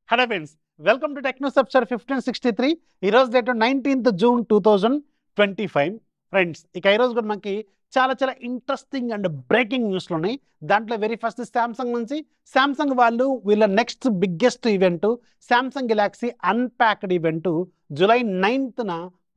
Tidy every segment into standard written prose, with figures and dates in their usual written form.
Hello friends, welcome to టెక్నోసెప్చర్ 1563. ఈరోజు date 19th June 2025. Friends, ఇక ఈరోజు కూడా మనకి చాలా చాలా ఇంట్రెస్టింగ్ అండ్ బ్రేకింగ్ న్యూస్లు ఉన్నాయి. దాంట్లో వెరీ ఫస్ట్ శాంసంగ్ నుంచి. శాంసంగ్ వాళ్ళు వీళ్ళ next biggest event Samsung Galaxy unpacked event July 9th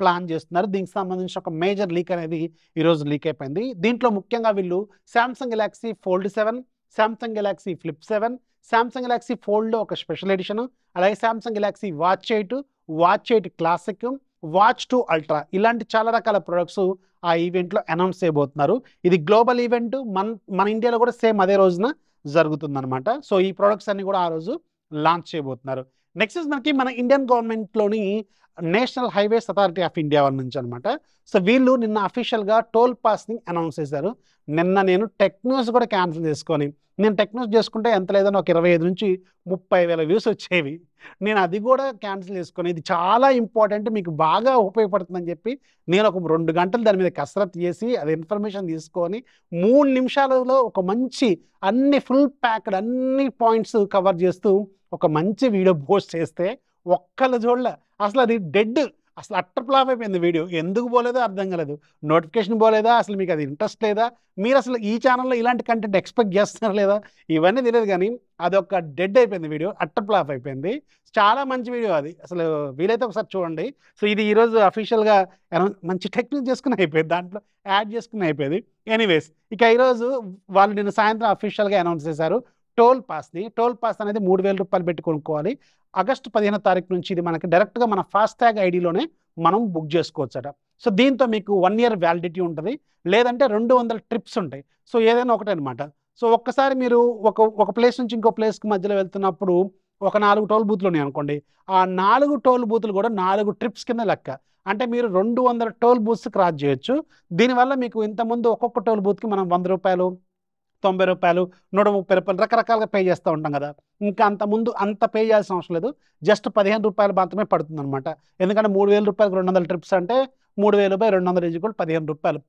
plan చేస్తున్నారు. దీనికి సంబంధించి ఒక మేజర్ లీక్ అనేది ఈరోజు లీక్ అయిపోయింది. దీంట్లో ముఖ్యంగా వీళ్ళు Samsung Galaxy Fold 7, Samsung Galaxy Flip 7, Samsung Galaxy ఫోల్డ్లో ఒక స్పెషల్ ఎడిషన్, అలాగే Samsung Galaxy Watch 8, Watch 8 classic, Watch 2 Ultra, ఇలాంటి చాలా రకాల ప్రొడక్ట్స్ ఆ ఈవెంట్లో అనౌన్స్ చేయబోతున్నారు. ఇది గ్లోబల్ ఈవెంట్, మన ఇండియాలో కూడా సేమ్ అదే రోజున జరుగుతుందన్నమాట. సో ఈ ప్రొడక్ట్స్ అన్ని కూడా ఆ రోజు లాంచ్ చేయబోతున్నారు. నెక్స్ట్ మనకి మన ఇండియన్ గవర్నమెంట్లోని National Highways Authority of India వాళ్ళ నుంచి అనమాట. సో వీళ్ళు నిన్న అఫీషియల్గా టోల్ పాస్ని అనౌన్స్ చేశారు. నిన్న నేను టెక్ న్యూస్ కూడా క్యాన్సిల్ చేసుకొని, నేను టెక్ న్యూస్ చేసుకుంటే ఎంత లేదని ఒక 25 నుంచి 30,000 వ్యూస్ వచ్చేవి. నేను అది కూడా క్యాన్సిల్ చేసుకొని, ఇది చాలా ఇంపార్టెంట్, మీకు బాగా ఉపయోగపడుతుందని చెప్పి నేను ఒక 2 గంటలు దాని మీద కసరత్తు చేసి అది ఇన్ఫర్మేషన్ తీసుకొని 3 నిమిషాలలో ఒక మంచి అన్ని ఫుల్ ప్యాక్డ్ అన్ని పాయింట్స్ కవర్ చేస్తూ ఒక మంచి వీడియో పోస్ట్ చేస్తే ఒక్కళ్ళ జోళ్ళ అసలు అది డెడ్, అసలు అట్టర్ ఫ్లాప్ అయిపోయింది వీడియో. ఎందుకు పోలేదో అర్థం కాలేదు. నోటిఫికేషన్ పోలేదా, అసలు మీకు అది ఇంట్రెస్ట్ లేదా, మీరు అసలు ఈ ఛానల్లో ఇలాంటి కంటెంట్ ఎక్స్పెక్ట్ చేస్తున్నారా లేదా, ఇవన్నీ తెలియదు. కానీ అదొక డెడ్ అయిపోయింది వీడియో, అట్టర్ ఫ్లాప్ అయిపోయింది. చాలా మంచి వీడియో అది, అసలు వీలైతే ఒకసారి చూడండి. సో ఇది ఈరోజు అఫీషియల్గా మంచి టెక్నిక్ చేసుకుని అయిపోయింది, దాంట్లో యాడ్ చేసుకుని అయిపోయింది. ఎనీవేస్, ఇక ఈరోజు వాళ్ళు నిన్న సాయంత్రం అఫీషియల్గా అనౌన్స్ చేశారు టోల్ పాస్ని. టోల్ పాస్ అనేది 3,000 రూపాయలు పెట్టి కొనుక్కోవాలి. ఆగస్టు 15 నుంచి ఇది మనకి డైరెక్ట్గా మన ఫాస్టాగ్ ఐడిలోనే మనం బుక్ చేసుకోవచ్చట. సో దీంతో మీకు 1 year వ్యాలిడిటీ ఉంటుంది, లేదంటే 200 ట్రిప్స్ ఉంటాయి. సో ఏదైనా ఒకటే అనమాట. సో ఒక్కసారి మీరు ఒక ప్లేస్ నుంచి ఇంకో ప్లేస్కి మధ్యలో వెళ్తున్నప్పుడు ఒక 4 టోల్ బూత్లు ఉన్నాయి అనుకోండి, ఆ 4 టోల్ బూత్లు కూడా 4 ట్రిప్స్ కింద లెక్క. అంటే మీరు 200 టోల్ బూత్స్ క్రాస్ చేయొచ్చు. దీనివల్ల మీకు ఇంతకుముందు ఒక్కొక్క టోల్ బూత్కి మనం 100 రూపాయలు, 90 రూపాయలు, 130 రూపాయలు రకరకాలుగా పే చేస్తూ ఉంటాం కదా. ఇంకా అంతకుముందు అంత పే చేయాల్సిన అవసరం లేదు, జస్ట్ 15 రూపాయలు మాత్రమే పడుతుంది అనమాట. ఎందుకంటే 3,000 రూపాయలకు 200 ట్రిప్స్ అంటే 3,000 బై 200 ఈక్వల్ 15 రూపాయలు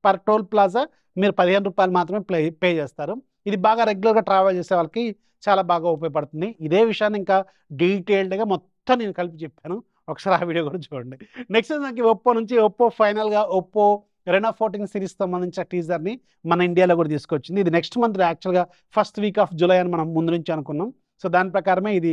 పర్ టోల్ ప్లాజా. మీరు 15 రూపాయలు మాత్రమే పే చేస్తారు. ఇది బాగా రెగ్యులర్గా ట్రావెల్ చేసే వాళ్ళకి చాలా బాగా ఉపయోగపడుతుంది. ఇదే విషయాన్ని ఇంకా డీటెయిల్డ్గా మొత్తం నేను కలిపి చెప్పాను, ఒకసారి ఆ వీడియో కూడా చూడండి. నెక్స్ట్ మనకి ఒప్పో నుంచి ఫైనల్గా ఒప్పో రెనో 14 సిరీస్ సంబంధించిన టీజర్ని మన ఇండియాలో కూడా తీసుకొచ్చింది. ఇది నెక్స్ట్ మంత్ యాక్చువల్గా ఫస్ట్ వీక్ ఆఫ్ జూలై అని మనం ముందు నుంచి అనుకున్నాం. సో దాని ప్రకారమే ఇది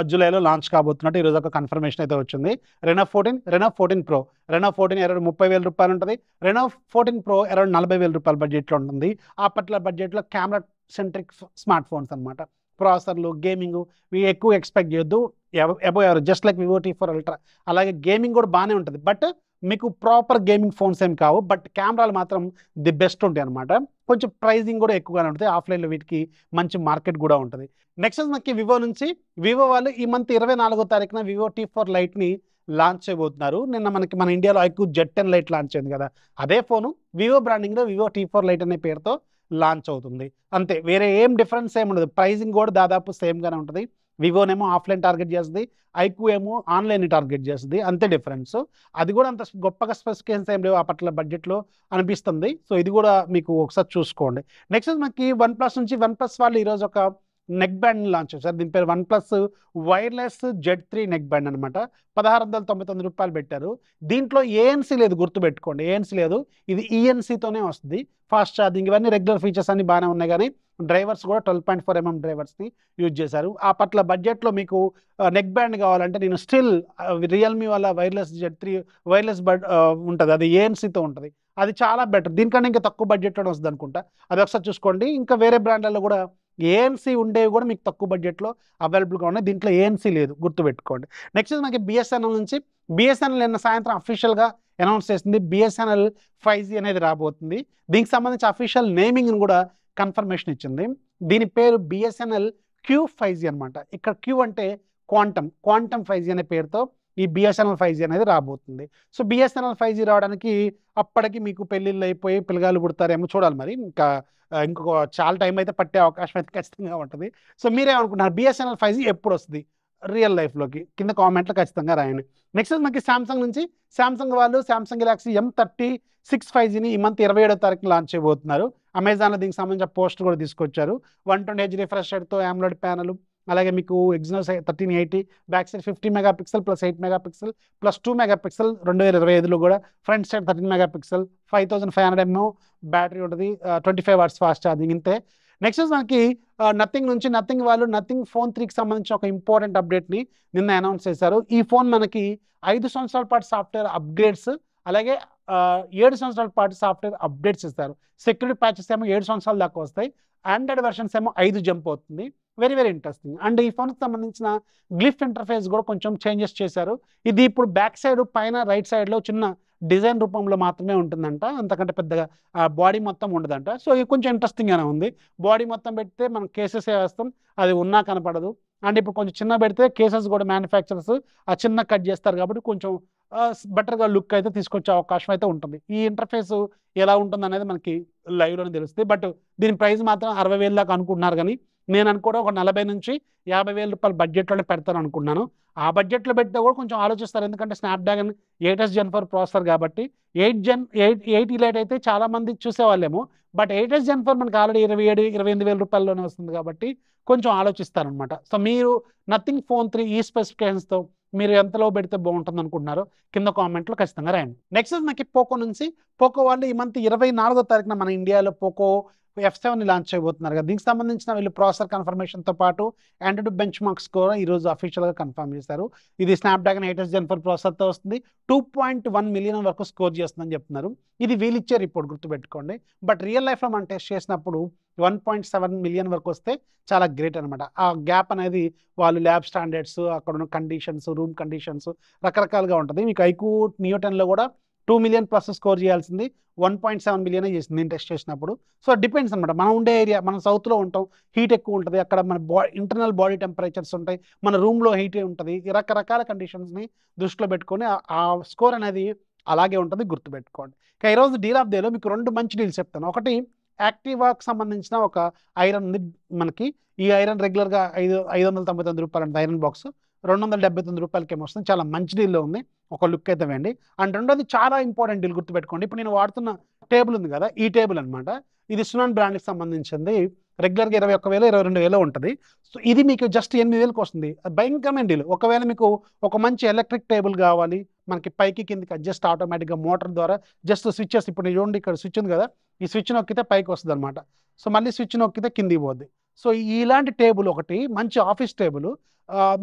జూలైలో లాంచ్ కాబోతున్నట్టు ఈరోజు ఒక కన్ఫర్మేషన్ అయితే వచ్చింది. రెనో 14 ప్రో, రెనో 14 అరౌండ్ 30,000 రూపాయలు ఉంటుంది. రెనో 14 ప్రో అరౌండ్ 40,000 రూపాయల బడ్జెట్లో ఉంటుంది. ఆ పట్ల బడ్జెట్లో కెమెరా సెంట్రిక్ స్మార్ట్ ఫోన్స్ అనమాట. ప్రాసెసర్లు, గేమింగ్ ఇవి ఎక్కువ ఎక్స్పెక్ట్ చేయొద్దు. ఎవరు just like Vivo T4 ultra, అలాగే గేమింగ్ కూడా బాగానే ఉంటుంది. బట్ మీకు ప్రాపర్ గేమింగ్ ఫోన్స్ ఏం కావు, బట్ కెమెరాలు మాత్రం ది బెస్ట్ ఉంటాయి అనమాట. కొంచెం ప్రైజింగ్ కూడా ఎక్కువగానే ఉంటుంది. ఆఫ్లైన్లో వీటికి మంచి మార్కెట్ కూడా ఉంటుంది. నెక్స్ట్ మనకి వివో నుంచి. వివో వాళ్ళు ఈ మంత్ 24 వివో T4 లైట్ని లాంచ్ చేయబోతున్నారు. నిన్న మన ఇండియాలో IQ Z10 లైట్ లాంచ్ అయింది కదా, అదే ఫోను వివో బ్రాండింగ్లో వివో T4 లైట్ అనే పేరుతో లాంచ్ అవుతుంది. అంతే, వేరే ఏం డిఫరెన్స్ ఏమి ఉండదు. ప్రైజింగ్ కూడా దాదాపు సేమ్గానే ఉంటుంది. వివోనేమో ఆఫ్లైన్ టార్గెట్ చేస్తుంది, ఐక్యూ ఏమో ఆన్లైన్ టార్గెట్ చేస్తుంది, అంతే డిఫరెన్స్. అది కూడా అంత గొప్పగా స్పెసిఫికేషన్స్ ఏం లేవు ఆ పట్ల బడ్జెట్లో అనిపిస్తుంది. సో ఇది కూడా మీకు ఒకసారి చూసుకోండి. నెక్స్ట్ మనకి వన్ప్లస్ నుంచి. వన్ప్లస్ వాళ్ళు ఈరోజు ఒక నెక్ బ్యాండ్ లాంచ్ చేశారు. దీని పేరు OnePlus wireless Z3 neck band అనమాట. 1,699 రూపాయలు పెట్టారు. దీంట్లో ANC లేదు, గుర్తుపెట్టుకోండి, ANC లేదు. ఇది ENCతోనే వస్తుంది. ఫాస్ట్ ఛార్జింగ్ ఇవన్నీ రెగ్యులర్ ఫీచర్స్ అన్ని బాగానే ఉన్నాయి. కానీ డ్రైవర్స్ కూడా 12.4 mm డ్రైవర్స్ని యూజ్ చేశారు. ఆ పట్ల బడ్జెట్లో మీకు నెక్ బ్యాండ్ కావాలంటే నేను స్టిల్ రియల్మీ వాళ్ళ వైర్లెస్ Z3 వైర్లెస్ ఉంటుంది, అది ANC తో ఉంటుంది. అది చాలా బెటర్, దీనికన్నా ఇంకా తక్కువ బడ్జెట్లో వస్తుంది అనుకుంటా. అది ఒకసారి చూసుకోండి. ఇంకా వేరే బ్రాండ్లలో కూడా ANC ఉండేవి కూడా మీకు తక్కువ బడ్జెట్లో అవైలబుల్గా ఉన్నాయి. దీంట్లో ANC లేదు, గుర్తుపెట్టుకోండి. నెక్స్ట్ మనకి BSNL నుంచి. BSNL నిన్న సాయంత్రం అఫీషియల్గా అనౌన్స్ చేసింది BSNL 5G అనేది రాబోతుంది. దీనికి సంబంధించి అఫీషియల్ నేమింగ్ని కూడా కన్ఫర్మేషన్ ఇచ్చింది. దీని పేరు BSNL Q5G అనమాట. ఇక్కడ Q అంటే క్వాంటమ్ 5G అనే పేరుతో ఈ BSNL 5G అనేది రాబోతుంది. సో BSNL 5G రావడానికి అప్పటికి మీకు పెళ్ళిళ్ళు అయిపోయి పిల్లగాళ్ళు పుడతారేమో చూడాలి. మరి ఇంకా ఇంకొక చాలా టైం అయితే పట్టే అవకాశం అయితే ఖచ్చితంగా ఉంటుంది. సో మీరేమనుకుంటున్నారు, BSNL 5G ఎప్పుడు వస్తుంది రియల్ లైఫ్లోకి? కింద కామెంట్లో ఖచ్చితంగా రాయండి. నెక్స్ట్ మనకి సామ్సంగ్ నుంచి. సామ్సంగ్ వాళ్ళు సామ్సంగ్ గెలాక్సీ M36 5Gని ఈ మంత్ 27 లాంచ్ చేయబోతున్నారు. అమెజాన్లో దీనికి సంబంధించిన పోస్టర్ కూడా తీసుకొచ్చారు. 120Hz రిఫ్రెష్ రేట్తో AMOLED ప్యానల్, అలాగే మీకు Exynos 1380 back side 50 megapixel plus 8 megapixel plus 2 megapixel 2025లో కూడా front side 13 megapixel 5500 mAh battery ఉంటుంది, 25 వాట్స్ ఫాస్ట్ ఛార్జింగ్ ఇంతే. నెక్స్ట్ మనకి నథింగ్ నుంచి వాళ్ళు నథింగ్ ఫోన్ 3కి సంబంధించి ఒక ఇంపార్టెంట్ అప్డేట్ని నిన్న అనౌన్స్ చేశారు. ఈ ఫోన్ మనకి 5 సంవత్సరాల పాటు సాఫ్ట్వేర్ అప్గ్రేడ్స్, అలాగే 7 సంవత్సరాల పాటు సాఫ్ట్వేర్ అప్డేట్స్ ఇస్తారు. సెక్యూరిటీ ప్యాచెస్ ఏమో 7 సంవత్సరాల దాకా వస్తాయి, ఆండ్రాయిడ్ వెర్షన్స్ ఏమో 5 జంప్ అవుతుంది. Very very interesting. అండ్ ఈ ఫోన్కి సంబంధించిన గ్లిఫ్ ఇంటర్ఫేస్ కూడా కొంచెం చేంజెస్ చేశారు. ఇది ఇప్పుడు బ్యాక్ సైడ్ పైన రైట్ సైడ్లో చిన్న డిజైన్ రూపంలో మాత్రమే ఉంటుందంట, అంతకంటే పెద్దగా బాడీ మొత్తం ఉండదంట. సో ఇది కొంచెం ఇంట్రెస్టింగ్గానే ఉంది. బాడీ మొత్తం పెడితే మనం కేసెస్ వేస్తాం, అది ఉన్నా కనపడదు. అండ్ ఇప్పుడు కొంచెం చిన్న పెడితే కేసెస్ కూడా మ్యానుఫ్యాక్చరర్స్ ఆ చిన్న కట్ చేస్తారు కాబట్టి కొంచెం బెటర్గా లుక్ అయితే తీసుకొచ్చే అవకాశం అయితే ఉంటుంది. ఈ ఇంటర్ఫేస్ ఎలా ఉంటుంది అనేది మనకి లైవ్లోనే తెలుస్తుంది. బట్ దీని ప్రైస్ మాత్రం 60,000 దాకా అనుకుంటున్నారు, కానీ నేను అనుకోవడం ఒక 40 నుంచి 50,000 రూపాయల బడ్జెట్లోనే పెడతాను అనుకున్నాను. ఆ బడ్జెట్లో పెడితే కూడా కొంచెం ఆలోచిస్తారు, ఎందుకంటే స్నాప్డ్రాగన్ 8s Gen 4 ప్రాసెసర్ కాబట్టి. 8 ఇలైట్ అయితే చాలామంది చూసేవాళ్ళేమో, బట్ 8s Gen 4 మనకి ఆల్రెడీ 27-28,000 రూపాయల్లోనే వస్తుంది కాబట్టి కొంచెం ఆలోచిస్తారనమాట. సో మీరు నథింగ్ ఫోన్ 3 ఈ స్పెసిఫికేషన్స్తో మీరు ఎంతలో పెడితే బాగుంటుంది అనుకుంటున్నారో కింద కామెంట్లో ఖచ్చితంగా రాయండి. నెక్స్ట్ మనకి పోకో నుంచి. పోకో వాళ్ళు ఈ మంత్ 24వ తారీఖున మన ఇండియాలో పోకో F7ని లాంచ్ చేయబోతున్నారు కదా. దీనికి సంబంధించిన వీళ్ళు ప్రాసెసర్ కన్ఫర్మేషన్తో పాటు ఆండ్రాయిడ్ బెంచ్ మార్క్స్ కూడా ఈరోజు అఫీషియల్గా కన్ఫర్మ్ చేశారు. ఇది స్నాప్డ్రాగన్ 8s Gen 4 ప్రాసెసర్తో వస్తుంది, 2.1 మిలియన్ వరకు స్కోర్ చేస్తుందని చెప్తున్నారు. ఇది వీళ్ళు ఇచ్చే రిపోర్ట్, గుర్తుపెట్టుకోండి. బట్ రియల్ లైఫ్లో మనం టెస్ట్ చేసినప్పుడు 1.7 మిలియన్ వరకు వస్తే చాలా గ్రేట్ అనమాట. ఆ గ్యాప్ అనేది వాళ్ళు ల్యాబ్ స్టాండర్డ్స్, అక్కడ ఉన్న కండిషన్స్, రూమ్ కండిషన్స్ రకరకాలుగా ఉంటుంది. మీకు ఐక్యూ నియో 10లో కూడా 2 మిలియన్ ప్లస్ స్కోర్ చేయాల్సింది 1.7 మిలియన్ చేసింది నేను టెస్ట్ చేసినప్పుడు. సో డిపెండ్స్ అనమాట, మనం ఉండే ఏరియా, మనం సౌత్లో ఉంటాం, హీట్ ఎక్కువ ఉంటుంది, అక్కడ మన ఇంటర్నల్ బాడీ టెంపరేచర్స్ ఉంటాయి, మన రూమ్లో హీట్ ఉంటుంది, రకరకాల కండిషన్స్ని దృష్టిలో పెట్టుకొని ఆ స్కోర్ అనేది అలాగే ఉంటుంది, గుర్తుపెట్టుకోండి. ఇక ఈరోజు డీల్ ఆఫ్ డేలో మీకు 2 మంచి డీల్స్ చెప్తాను. ఒకటి యాక్టివాకి సంబంధించిన ఒక ఐరన్ ఉంది మనకి. ఈ ఐరన్ రెగ్యులర్గా 599 రూపాయలు అంటే ఐరన్ బాక్స్ 279 రూపాయలకి ఏమో వస్తుంది. చాలా మంచి డీల్లో ఉంది, ఒక లుక్ అయితే వేయండి. అండ్ రెండోది చాలా ఇంపార్టెంట్ డీల్, గుర్తుపెట్టుకోండి. ఇప్పుడు నేను వాడుతున్న టేబుల్ ఉంది కదా, ఈ టేబుల్ అనమాట. ఇది సునాన్ బ్రాండ్కి సంబంధించింది. రెగ్యులర్గా 21,000 22,000 ఉంటుంది. సో ఇది మీకు జస్ట్ 8,000కి వస్తుంది. భయంకరమైన డీల్. ఒకవేళ మీకు ఒక మంచి ఎలక్ట్రిక్ టేబుల్ కావాలి, మనకి పైకి కిందకి అడ్జస్ట్ ఆటోమేటిక్గా మోటార్ ద్వారా, జస్ట్ స్విచ్చెస్, ఇప్పుడు నేను చూడండి ఇక్కడ స్విచ్ ఉంది కదా, ఈ స్విచ్ నొక్కితే పైకి వస్తుంది అనమాట. సో మళ్ళీ స్విచ్ నొక్కితే కిందికి పోద్ది. సో ఇలాంటి టేబుల్ ఒకటి మంచి ఆఫీస్ టేబుల్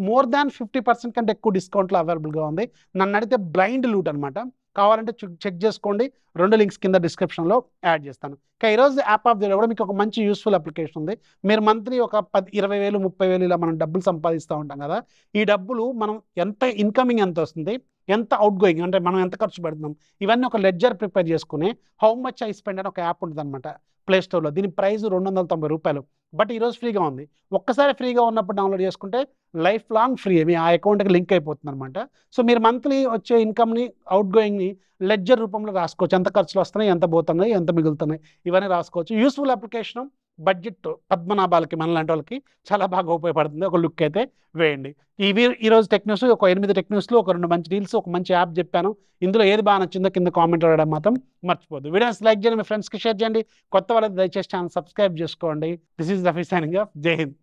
మోర్ దాన్ 50% కంటే ఎక్కువ డిస్కౌంట్లో అవైలబుల్గా ఉంది. నన్ను అడిగితే బ్లైండ్ లూట్ అనమాట. కావాలంటే చెక్ చేసుకోండి, 2 లింక్స్ కింద డిస్క్రిప్షన్లో యాడ్ చేస్తాను. ఇంకా ఈరోజు యాప్ ఆఫ్ ది డే కూడా మీకు ఒక మంచి యూస్ఫుల్ అప్లికేషన్ ఉంది. మీరు మంత్లీ ఒక 20,000 30,000 ఇలా మనం డబ్బులు సంపాదిస్తూ ఉంటాం కదా. ఈ డబ్బులు మనం ఎంత ఇన్కమింగ్ ఎంత వస్తుంది, ఎంత అవుట్ గోయింగ్ అంటే మనం ఎంత ఖర్చు పెడుతున్నాం, ఇవన్నీ ఒక లెడ్జర్ ప్రిపేర్ చేసుకుని హౌ మచ్ ఐ స్పెండ్ అని ఒక యాప్ ఉంటుంది అనమాట ప్లేస్టోర్లో. దీని ప్రైస్ 290 రూపాయలు. బట్ ఈరోజు ఫ్రీగా ఉంది. ఒక్కసారి ఫ్రీగా ఉన్నప్పుడు డౌన్లోడ్ చేసుకుంటే లైఫ్ లాంగ్ ఫ్రీ, మీ ఆ అకౌంట్కి లింక్ అయిపోతుంది అనమాట. సో మీరు మంత్లీ వచ్చే ఇన్కమ్ని, అవుట్ గోయింగ్ని లెడ్జర్ రూపంలో రాసుకోవచ్చు. ఎంత ఖర్చులు వస్తున్నాయి, ఎంత పోతున్నాయి, ఎంత మిగులుతున్నాయి, ఇవన్నీ రాసుకోవచ్చు. Useful application. బడ్జెట్ పద్మనాభాలకి, మనలాంటి వాళ్ళకి చాలా బాగా ఉపయోగపడుతుంది. ఒక లుక్ అయితే వేయండి. ఈరోజు టెక్ న్యూస్ ఒక 8 టెక్ న్యూస్లో ఒక 2 మంచి డీల్స్, ఒక మంచి యాప్ చెప్పాను. ఇందులో ఏది బాగా నచ్చిందో కింద కామెంట్ రాయడం మాత్రం మర్చిపోద్దు. వీడియోస్ లైక్ చేయండి, మీ ఫ్రెండ్స్కి షేర్ చేయండి. కొత్త వాళ్ళకి దయచేసి ఛానల్ సబ్స్క్రైబ్ చేసుకోండి. This is Rafi signing off. జై హింద్.